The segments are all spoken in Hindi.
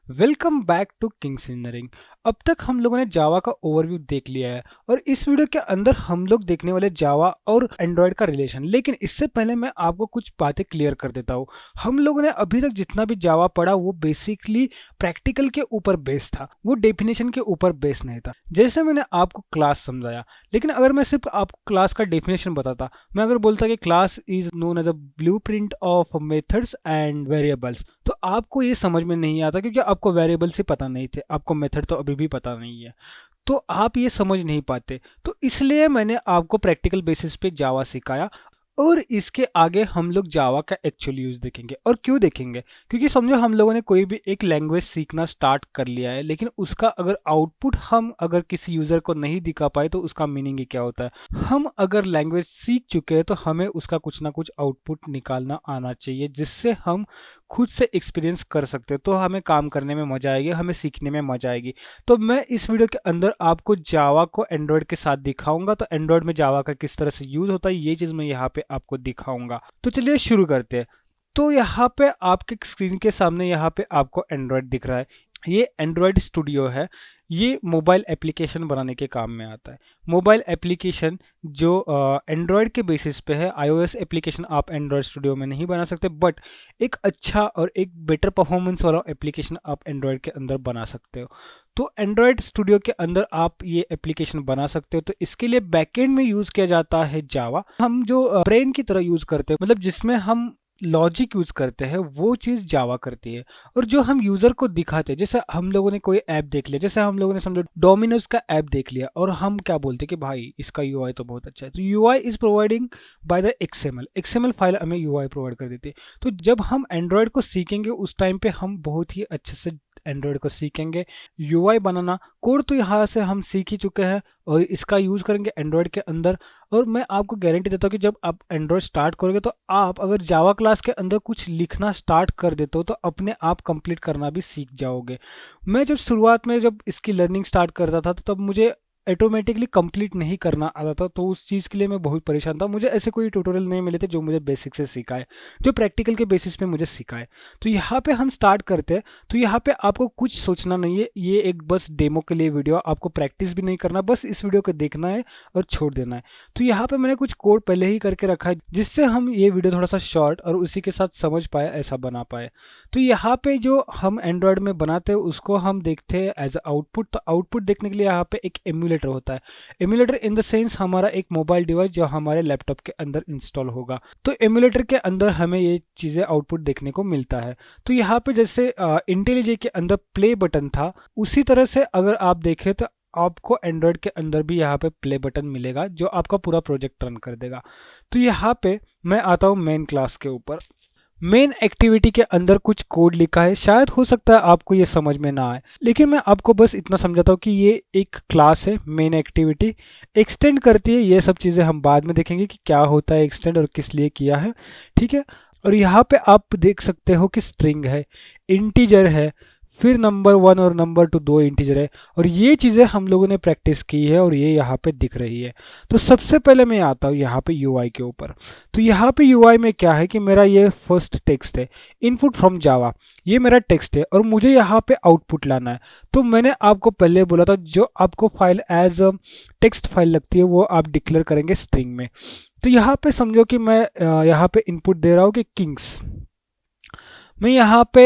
Welcome back to Kings Engineering. अब तक हम लोगों ने जावा का ओवरव्यू देख लिया है और इस वीडियो के अंदर हम लोग देखने वाले जावा और एंड्रॉयड का रिलेशन। लेकिन इससे पहले मैं आपको कुछ बातें क्लियर कर देता हूँ। हम लोगों ने अभी तक जितना भी जावा पढ़ा वो बेसिकली प्रैक्टिकल के ऊपर बेस था, वो डेफिनेशन के ऊपर बेस नहीं था। जैसे मैंने आपको क्लास समझाया, लेकिन अगर मैं सिर्फ आपको क्लास का डेफिनेशन बताता, मैं अगर बोलता कि class is known as a blueprint of methods and variables, तो आपको ये समझ में नहीं आता क्योंकि आपको वेरिएबल्स ही पता नहीं थे, आपको मेथड तो अभी भी पता नहीं है, तो आप ये समझ नहीं पाते। तो इसलिए मैंने आपको प्रैक्टिकल बेसिस पे जावा सिखाया और इसके आगे हम लोग जावा का एक्चुअल यूज़ देखेंगे। और क्यों देखेंगे? क्योंकि समझो हम लोगों ने कोई भी एक लैंग्वेज सीखना स्टार्ट कर लिया है, लेकिन उसका अगर आउटपुट हम अगर किसी यूज़र को नहीं दिखा पाए तो उसका मीनिंग ही क्या होता है। हम अगर लैंग्वेज सीख चुके हैं तो हमें उसका कुछ ना कुछ आउटपुट निकालना आना चाहिए, जिससे हम खुद से एक्सपीरियंस कर सकते हैं। तो हमें काम करने में मज़ा आएगी, हमें सीखने में मज़ा आएगी। तो मैं इस वीडियो के अंदर आपको जावा को एंड्रॉयड के साथ दिखाऊंगा, तो एंड्रॉयड में जावा का किस तरह से यूज़ होता है ये चीज़ मैं यहाँ पे आपको दिखाऊंगा। तो चलिए शुरू करते हैं। तो यहाँ पे आपके स्क्रीन के सामने यहाँ पे आपको एंड्रॉयड दिख रहा है। ये एंड्रॉयड स्टूडियो है। ये मोबाइल एप्लीकेशन बनाने के काम में आता है। मोबाइल एप्लीकेशन जो एंड्रॉयड के बेसिस पे है, आईओएस एप्लीकेशन आप एंड्रॉयड स्टूडियो में नहीं बना सकते, बट एक अच्छा और एक बेटर परफॉर्मेंस वाला एप्लीकेशन आप एंड्रॉयड के अंदर बना सकते हो। तो एंड्रॉयड स्टूडियो के अंदर आप ये एप्लीकेशन बना सकते हो। तो इसके लिए बैकएंड में यूज़ किया जाता है जावा। हम जो ब्रेन की तरह यूज़ करते हैं, मतलब जिसमें हम लॉजिक यूज़ करते हैं, वो चीज़ जावा करती है। और जो हम यूज़र को दिखाते हैं, जैसे हम लोगों ने कोई ऐप देख लिया, जैसे हम लोगों ने समझो डोमिनोज का ऐप देख लिया, और हम क्या बोलते हैं कि भाई इसका यूआई तो बहुत अच्छा है। तो UI is providing by the XML file हमें यूआई प्रोवाइड कर देती है। तो जब हम एंड्रॉयड को सीखेंगे उस टाइम पे हम बहुत ही अच्छे से एंड्रॉयड को सीखेंगे। यूआई बनाना कोड तो यहाँ से हम सीख ही चुके हैं और इसका यूज़ करेंगे एंड्रॉयड के अंदर। और मैं आपको गारंटी देता हूँ कि जब आप एंड्रॉयड स्टार्ट करोगे तो आप अगर जावा क्लास के अंदर कुछ लिखना स्टार्ट कर देते हो तो अपने आप कंप्लीट करना भी सीख जाओगे। मैं जब शुरुआत में जब इसकी लर्निंग स्टार्ट करता था तो तब मुझे ऑटोमेटिकली कंप्लीट नहीं करना आता था, तो उस चीज़ के लिए मैं बहुत परेशान था। मुझे ऐसे कोई ट्यूटोरियल नहीं मिले थे जो मुझे बेसिक से सिखाए, जो प्रैक्टिकल के बेसिस पे मुझे सिखाए। तो यहाँ पे हम स्टार्ट करते हैं। तो यहाँ पे आपको कुछ सोचना नहीं है, ये एक बस डेमो के लिए वीडियो, आपको प्रैक्टिस भी नहीं करना, बस इस वीडियो को देखना है और छोड़ देना है। तो यहाँ पे मैंने कुछ कोड पहले ही करके रखा है जिससे हम ये वीडियो थोड़ा सा शॉर्ट और उसी के साथ समझ पाए, ऐसा बना पाए। तो यहाँ पे जो हम एंड्रॉयड में बनाते हैं उसको हम देखते हैं एज आउटपुट। तो आउटपुट देखने के लिए यहाँ पे एक एम्यूलेटर होता है। एम्यूलेटर इन द सेंस हमारा एक मोबाइल डिवाइस जो हमारे लैपटॉप के अंदर इंस्टॉल होगा। तो एम्यूलेटर के अंदर हमें ये चीज़ें आउटपुट देखने को मिलता है। तो यहाँ पे जैसे इंटेलिजे के अंदर प्ले बटन था, उसी तरह से अगर आप देखें तो आपको एंड्रॉयड के अंदर भी यहाँ पे प्ले बटन मिलेगा जो आपका पूरा प्रोजेक्ट रन कर देगा। तो यहाँ पे मैं आता हूँ मेन क्लास के ऊपर। मेन एक्टिविटी के अंदर कुछ कोड लिखा है, शायद हो सकता है आपको ये समझ में ना आए, लेकिन मैं आपको बस इतना समझाता हूँ कि ये एक क्लास है। मेन एक्टिविटी एक्सटेंड करती है, ये सब चीज़ें हम बाद में देखेंगे कि क्या होता है एक्सटेंड और किस लिए किया है, ठीक है। और यहाँ पे आप देख सकते हो कि स्ट्रिंग है, इंटीजर है, फिर नंबर 1 और नंबर 2 दो इंटीजर है। और ये चीज़ें हम लोगों ने प्रैक्टिस की है और ये यहाँ पे दिख रही है। तो सबसे पहले मैं आता हूँ यहाँ पे यूआई के ऊपर। तो यहाँ पे यूआई में क्या है कि मेरा ये फर्स्ट टेक्स्ट है, इनपुट फ्रॉम जावा, ये मेरा टेक्स्ट है और मुझे यहाँ पे आउटपुट लाना है। तो मैंने आपको पहले बोला था जो आपको फाइल एज टेक्स्ट फाइल लगती है वो आप डिक्लेयर करेंगे स्ट्रिंग में। तो यहाँ पे समझो कि मैं यहाँ पे इनपुट दे रहा हूँ कि किंग्स। मैं यहाँ पे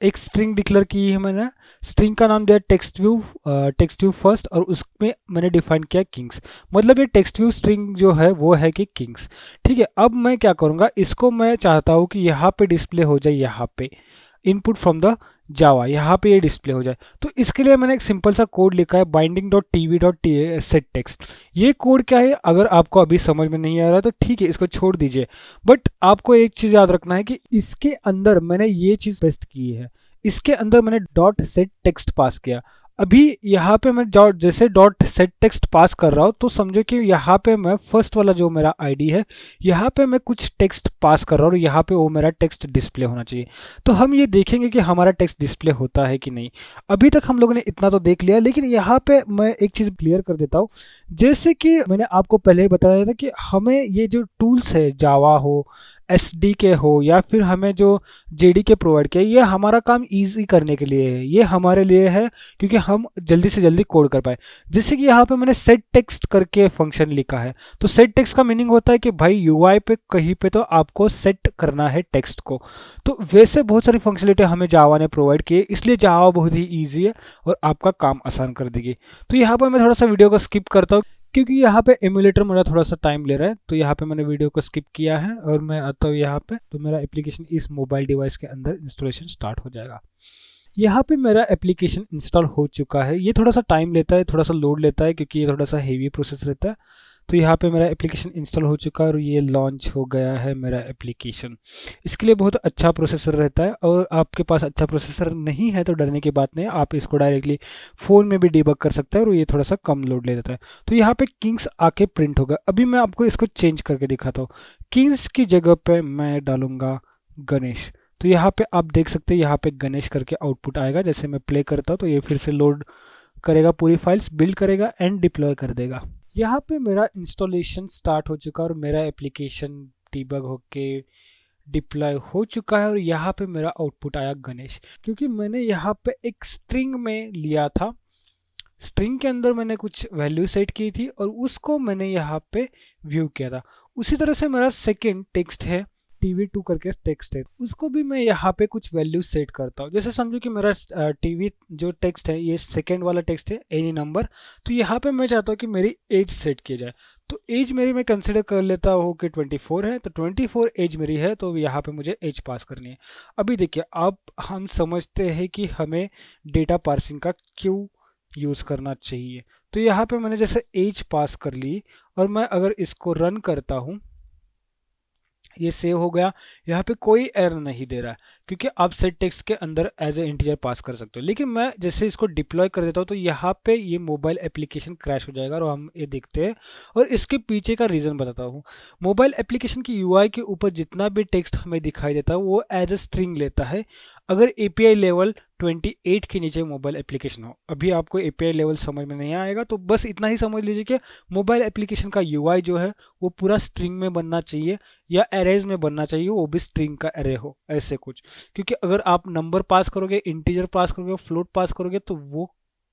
एक स्ट्रिंग डिक्लेयर की है मैंने। स्ट्रिंग का नाम दिया टेक्स्ट व्यू फर्स्ट, और उसमें मैंने डिफाइन किया किंग्स। मतलब ये टेक्स्ट व्यू स्ट्रिंग जो है वो है कि किंग्स, ठीक है। अब मैं क्या करूँगा, इसको मैं चाहता हूँ कि यहाँ पे डिस्प्ले हो जाए, यहाँ पे इनपुट फ्रॉम द जावा, यहाँ पे ये डिस्प्ले हो जाए। तो इसके लिए मैंने एक सिंपल सा कोड लिखा है, binding dot T V dot set text. ये कोड क्या है, अगर आपको अभी समझ में नहीं आ रहा तो ठीक है, इसको छोड़ दीजिए। बट आपको एक चीज़ याद रखना है कि इसके अंदर मैंने ये चीज़ पेस्ट की है, इसके अंदर मैंने डॉट सेट टेक्स्ट पास किया। अभी यहाँ पे मैं जैसे डॉट सेट टेक्स्ट पास कर रहा हूँ तो समझो कि यहाँ पे मैं फर्स्ट वाला जो मेरा आईडी है, यहाँ पे मैं कुछ टेक्स्ट पास कर रहा हूँ और यहाँ पे वो मेरा टेक्स्ट डिस्प्ले होना चाहिए। तो हम ये देखेंगे कि हमारा टेक्स्ट डिस्प्ले होता है कि नहीं। अभी तक हम लोगों ने इतना तो देख लिया, लेकिन यहाँ पे मैं एक चीज़ क्लियर कर देता हूँ। जैसे कि मैंने आपको पहले ही बताया था कि हमें ये जो टूल्स है, जावा हो, एसडीके हो या फिर हमें जो जेडीके प्रोवाइड किया, ये हमारा काम इजी करने के लिए है, ये हमारे लिए है क्योंकि हम जल्दी से जल्दी कोड कर पाए। जैसे कि यहाँ पे मैंने सेट टेक्स्ट करके फंक्शन लिखा है, तो सेट टेक्स्ट का मीनिंग होता है कि भाई यूआई पे कहीं पे तो आपको सेट करना है टेक्स्ट को। तो वैसे बहुत सारी फंक्शनलिटी हमें जावा ने प्रोवाइड की है, इसलिए जावा बहुत ही ईजी है और आपका काम आसान कर देगी। तो यहाँ पर मैं थोड़ा सा वीडियो को स्किप करता हूँ क्योंकि यहाँ पे एमुलेटर मेरा थोड़ा सा टाइम ले रहा है, तो यहाँ पे मैंने वीडियो को स्किप किया है और मैं आता हूँ यहाँ पे। तो मेरा एप्लीकेशन इस मोबाइल डिवाइस के अंदर इंस्टॉलेशन स्टार्ट हो जाएगा। यहाँ पे मेरा एप्लीकेशन इंस्टॉल हो चुका है। ये थोड़ा सा टाइम लेता है, थोड़ा सा लोड लेता है क्योंकि ये थोड़ा सा हेवी प्रोसेस रहता है। तो यहाँ पे मेरा एप्लीकेशन इंस्टॉल हो चुका है और ये लॉन्च हो गया है मेरा एप्लीकेशन। इसके लिए बहुत अच्छा प्रोसेसर रहता है, और आपके पास अच्छा प्रोसेसर नहीं है तो डरने की बात नहीं है, आप इसको डायरेक्टली फ़ोन में भी डिबग कर सकते हैं और ये थोड़ा सा कम लोड ले देता है। तो यहाँ पे किंग्स आके प्रिंट होगा। अभी मैं आपको इसको चेंज करके दिखाता हूँ। किंग्स की जगह पे मैं डालूंगा गणेश। तो यहाँ पे आप देख सकते हैं, यहाँ पे गणेश करके आउटपुट आएगा। जैसे मैं प्ले करता हूँ तो ये फिर से लोड करेगा, पूरी फाइल्स बिल्ड करेगा एंड डिप्लॉय कर देगा। यहाँ पे मेरा इंस्टॉलेशन स्टार्ट हो चुका है और मेरा एप्लीकेशन डिबग होके डिप्लॉय हो चुका है और यहाँ पे मेरा आउटपुट आया गणेश, क्योंकि मैंने यहाँ पे एक स्ट्रिंग में लिया था। स्ट्रिंग के अंदर मैंने कुछ वैल्यू सेट की थी और उसको मैंने यहाँ पे व्यू किया था। उसी तरह से मेरा सेकंड टेक्स्ट है, TV2 करके टेक्स्ट है, उसको भी मैं यहाँ पे कुछ वैल्यू सेट करता हूँ। जैसे समझो कि मेरा टीवी जो टेक्स्ट है, ये सेकंड वाला टेक्स्ट है एनी नंबर। तो यहाँ पे मैं चाहता हूँ कि मेरी एज सेट की जाए। तो एज मेरी मैं कंसिडर कर लेता हूँ कि 24 है, तो 24 एज मेरी है, तो यहाँ पे मुझे एज पास करनी है। अभी देखिए, अब हम समझते हैं कि हमें डेटा पार्सिंग का क्यों यूज़ करना चाहिए। तो यहाँ पे मैंने जैसे एज पास कर ली और मैं अगर इसको रन करता हूँ, ये सेव हो गया। यहाँ पे कोई एरर नहीं दे रहा है क्योंकि आप सेट टेक्स्ट के अंदर एज ए इंटीजर पास कर सकते हो। लेकिन मैं जैसे इसको डिप्लॉय कर देता हूँ तो यहाँ पे ये मोबाइल एप्लीकेशन क्रैश हो जाएगा और हम ये देखते हैं। और इसके पीछे का रीज़न बताता हूँ। मोबाइल एप्लीकेशन की यूआई के ऊपर जितना भी टेक्स्ट हमें दिखाई देता है वो एज ए स्ट्रिंग लेता है, अगर एपीआई लेवल 28 के नीचे मोबाइल एप्लीकेशन हो। अभी आपको एपीआई लेवल समझ में नहीं आएगा, तो बस इतना ही समझ लीजिए कि मोबाइल एप्लीकेशन का यूआई जो है वो पूरा स्ट्रिंग में बनना चाहिए या एरेज में बनना चाहिए, वो भी स्ट्रिंग का एरे हो, ऐसे कुछ। क्योंकि अगर आप नंबर पास करोगे, इंटीजर पास करोगे, फ्लोट पास करोगे तो वो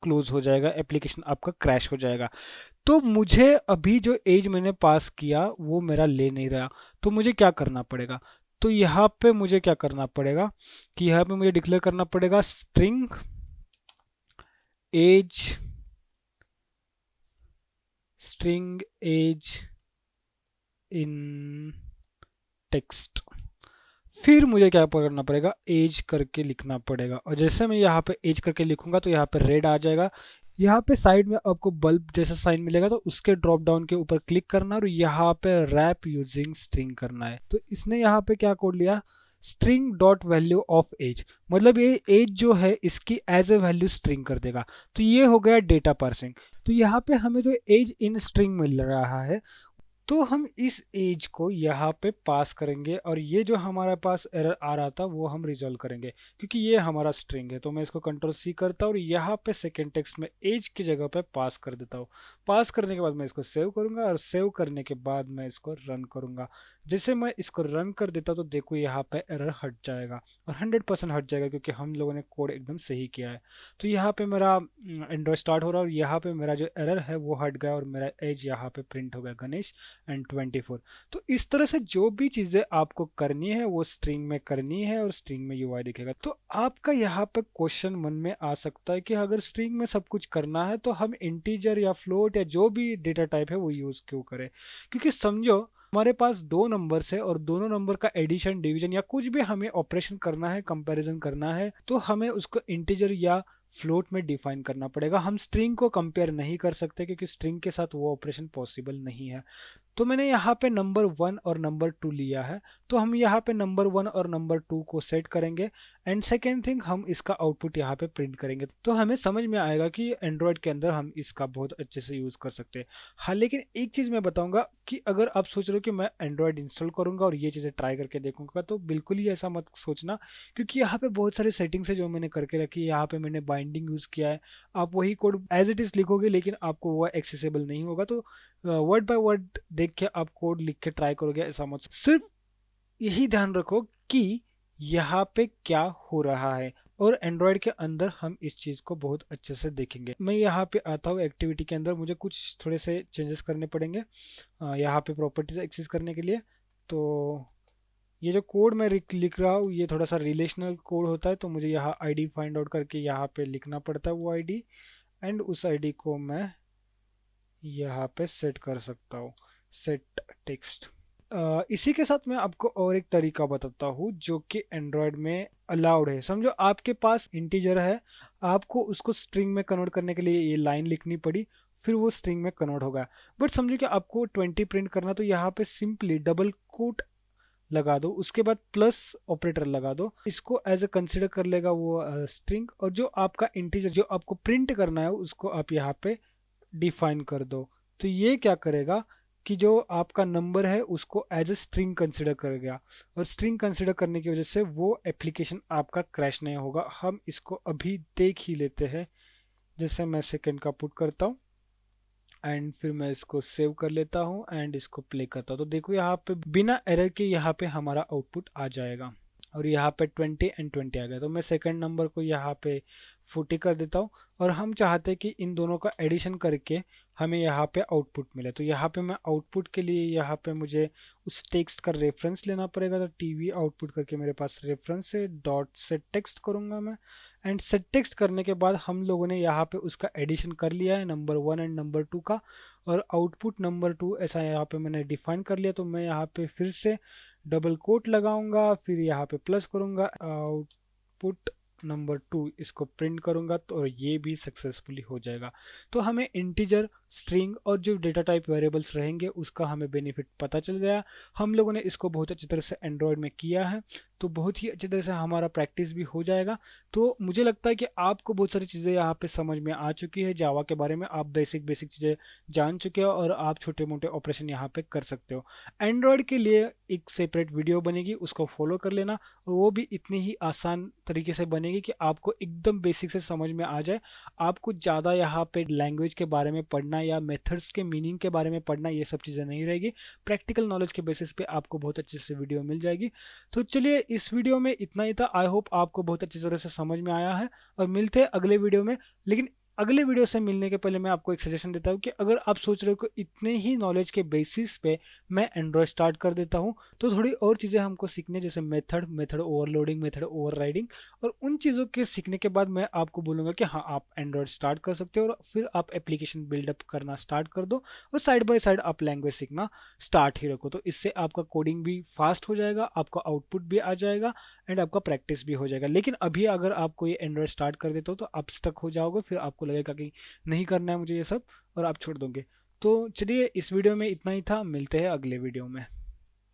क्लोज हो जाएगा, एप्लीकेशन आपका क्रैश हो जाएगा। तो मुझे अभी जो एज मैंने पास किया वो मेरा ले नहीं रहा, तो मुझे क्या करना पड़ेगा। तो यहाँ पे मुझे क्या करना पड़ेगा कि यहाँ पे मुझे डिक्लेयर करना पड़ेगा string age, string age in text. फिर मुझे क्या करना पड़ेगा, एज करके लिखना पड़ेगा। और जैसे मैं यहाँ पे एज करके लिखूंगा तो यहाँ पे रेड आ जाएगा। यहाँ पे साइड में आपको बल्ब जैसा साइन मिलेगा, तो उसके ड्रॉप डाउन के ऊपर क्लिक करना और यहाँ पे रैप यूजिंग स्ट्रिंग करना है। तो इसने यहाँ पे क्या कोड लिया, string dot value of age, मतलब ये एज जो है इसकी एज ए वैल्यू स्ट्रिंग कर देगा। तो ये हो गया डेटा पार्सिंग। तो यहाँ पे हमें जो एज इन स्ट्रिंग मिल रहा है, तो हम इस एज को यहाँ पे पास करेंगे और ये जो हमारे पास एरर आ रहा था वो हम रिजॉल्व करेंगे क्योंकि ये हमारा स्ट्रिंग है। तो मैं इसको कंट्रोल सी करता हूँ और यहाँ पे सेकेंड टेक्स्ट में एज की जगह पे पास कर देता हूँ। पास करने के बाद मैं इसको सेव करूँगा और सेव करने के बाद मैं इसको रन करूँगा। जैसे मैं इसको रन कर देता तो देखो यहाँ पे एरर हट जाएगा और 100% हट जाएगा क्योंकि हम लोगों ने कोड एकदम सही किया है। तो यहाँ पे मेरा एंड्रॉयड स्टार्ट हो रहा है और यहाँ पे मेरा जो एरर है वो हट गया और मेरा एज यहाँ पे प्रिंट हो गया गणेश एंड 24। तो इस तरह से जो भी चीज़ें आपको करनी है वो स्ट्रिंग में करनी है और स्ट्रिंग में यूआई दिखेगा। तो आपका यहाँ पे क्वेश्चन मन में आ सकता है कि अगर स्ट्रिंग में सब कुछ करना है तो हम इंटीजर या फ्लोट या जो भी डेटा टाइप है वो यूज़ क्यों करें। क्योंकि समझो हमारे पास दो नंबर्स है और दोनों नंबर का एडिशन, डिवीजन या कुछ भी हमें ऑपरेशन करना है, कंपैरिजन करना है, तो हमें उसको इंटीजर या फ्लोट में डिफाइन करना पड़ेगा। हम स्ट्रिंग को कंपेयर नहीं कर सकते क्योंकि स्ट्रिंग के साथ वो ऑपरेशन पॉसिबल नहीं है। तो मैंने यहाँ पे नंबर 1 और नंबर 2 लिया है, तो हम यहाँ पे नंबर 1 और नंबर 2 को सेट करेंगे एंड सेकेंड थिंग हम इसका आउटपुट यहाँ पे प्रिंट करेंगे। तो हमें समझ में आएगा कि एंड्रॉयड के अंदर हम इसका बहुत अच्छे से यूज़ कर सकते हैं। हाँ, लेकिन एक चीज़ मैं बताऊँगा कि अगर आप सोच रहे हो कि मैं एंड्रॉयड इंस्टॉल करूँगा और ये चीज़ें ट्राई करके देखूँगा, तो बिल्कुल ही ऐसा मत सोचना क्योंकि यहाँ पे बहुत सारी सेटिंग्स है जो मैंने करके रखी है। यहाँ पे मैंने बाइंडिंग यूज़ किया है। आप वही कोड एज इट इज़ लिखोगे लेकिन आपको वो एक्सेसिबल नहीं होगा। तो वर्ड बाय वर्ड देख के आप कोड लिख के ट्राई करोगे, ऐसा मत। सिर्फ यही ध्यान रखो कि यहाँ पे क्या हो रहा है, और एंड्रॉयड के अंदर हम इस चीज़ को बहुत अच्छे से देखेंगे। मैं यहाँ पे आता हूँ एक्टिविटी के अंदर, मुझे कुछ थोड़े से चेंजेस करने पड़ेंगे यहाँ पे प्रॉपर्टीज एक्सेस करने के लिए। तो ये जो कोड मैं लिख रहा हूँ ये थोड़ा सा रिलेशनल कोड होता है, तो मुझे यहाँ आईडी फाइंड आउट करके यहाँ पे लिखना पड़ता है वो आईडी, एंड उस आईडी को मैं यहाँ पे सेट कर सकता हूँ, सेट टेक्स्ट। इसी के साथ मैं आपको और एक तरीका बताता हूँ जो कि एंड्रॉयड में अलाउड है। समझो आपके पास इंटीजर है, आपको उसको स्ट्रिंग में कन्वर्ट करने के लिए ये लाइन लिखनी पड़ी, फिर वो स्ट्रिंग में कन्वर्ट होगा। बट समझो कि आपको 20 प्रिंट करना, तो यहाँ पे सिंपली डबल कोट लगा दो, उसके बाद प्लस ऑपरेटर लगा दो, इसको एज ए कंसिडर कर लेगा वो स्ट्रिंग, और जो आपका इंटीजर जो आपको प्रिंट करना है उसको आप यहाँ पे डिफाइन कर दो। तो ये क्या करेगा कि जो आपका नंबर है उसको एज ए स्ट्रिंग कंसिडर करेगा, और स्ट्रिंग कंसिडर करने की वजह से वो एप्लीकेशन आपका क्रैश नहीं होगा। हम इसको अभी देख ही लेते हैं। जैसे मैं सेकंड का पुट करता हूँ एंड फिर मैं इसको सेव कर लेता हूँ एंड इसको प्ले करता हूँ, तो देखो यहाँ पे बिना एरर के यहाँ पे हमारा आउटपुट आ जाएगा, और यहाँ पे 20 एंड 20 आ गया। तो मैं सेकंड नंबर को यहाँ पे 40 कर देता हूँ, और हम चाहते हैं कि इन दोनों का एडिशन करके हमें यहाँ पे आउटपुट मिले। तो यहाँ पे मैं आउटपुट के लिए यहाँ पे मुझे उस टेक्स्ट का रेफरेंस लेना पड़ेगा। तो टीवी आउटपुट करके मेरे पास रेफरेंस है, डॉट सेट टेक्स्ट करूँगा मैं, एंड सेट टेक्स्ट करने के बाद हम लोगों ने यहाँ पे उसका एडिशन कर लिया है नंबर 1 एंड नंबर 2 का, और आउटपुट नंबर 2 ऐसा यहाँ पे मैंने डिफाइन कर लिया। तो मैं यहाँ पे फिर से डबल कोट लगाऊंगा, फिर यहाँ पे प्लस करूंगा, आउटपुट नंबर 2 इसको प्रिंट करूंगा, तो और ये भी सक्सेसफुली हो जाएगा। तो हमें इंटीजर, स्ट्रिंग और जो डेटा टाइप वेरिएबल्स रहेंगे उसका हमें बेनिफिट पता चल गया। हम लोगों ने इसको बहुत अच्छी तरह से एंड्रॉयड में किया है, तो बहुत ही अच्छी तरह से हमारा प्रैक्टिस भी हो जाएगा। तो मुझे लगता है कि आपको बहुत सारी चीज़ें यहाँ पे समझ में आ चुकी है। जावा के बारे में आप बेसिक बेसिक चीज़ें जान चुके हो, और आप छोटे मोटे ऑपरेशन यहाँ पे कर सकते हो। एंड्रॉयड के लिए एक सेपरेट वीडियो बनेगी, उसको फॉलो कर लेना, और वो भी इतनी ही आसान तरीके से बनेगी कि आपको एकदम बेसिक से समझ में आ जाए। आपको ज़्यादा यहाँ पे लैंग्वेज के बारे में पढ़ना या मेथड्स के मीनिंग के बारे में पढ़ना, ये सब चीज़ें नहीं रहेगी। प्रैक्टिकल नॉलेज के बेसिस पे आपको बहुत अच्छे से वीडियो मिल जाएगी। तो चलिए इस वीडियो में इतना ही था। आई होप आपको बहुत अच्छी तरह से समझ में आया है, और मिलते हैं अगले वीडियो में। लेकिन अगले वीडियो से मिलने के पहले मैं आपको एक सजेशन देता हूँ कि अगर आप सोच रहे हो कि इतने ही नॉलेज के बेसिस पे मैं एंड्रॉयड स्टार्ट कर देता हूँ, तो थोड़ी और चीज़ें हमको सीखने, जैसे मेथड ओवरलोडिंग, मेथड ओवरराइडिंग, और उन चीज़ों के सीखने के बाद मैं आपको बोलूँगा कि हाँ आप एंड्रॉयड स्टार्ट कर सकते हो, और फिर आप एप्लीकेशन बिल्डअप करना स्टार्ट कर दो, और साइड बाय साइड आप लैंग्वेज सीखना स्टार्ट ही रखो। तो इससे आपका कोडिंग भी फास्ट हो जाएगा, आपका आउटपुट भी आ जाएगा, एंड आपका प्रैक्टिस भी हो जाएगा। लेकिन अभी अगर आपको ये एंड्रॉयड स्टार्ट कर देते हो तो आप स्टक हो जाओगे, फिर आपको लगेगा कि नहीं करना है मुझे ये सब, और आप छोड़ दोगे। तो चलिए इस वीडियो में इतना ही था, मिलते हैं अगले वीडियो में।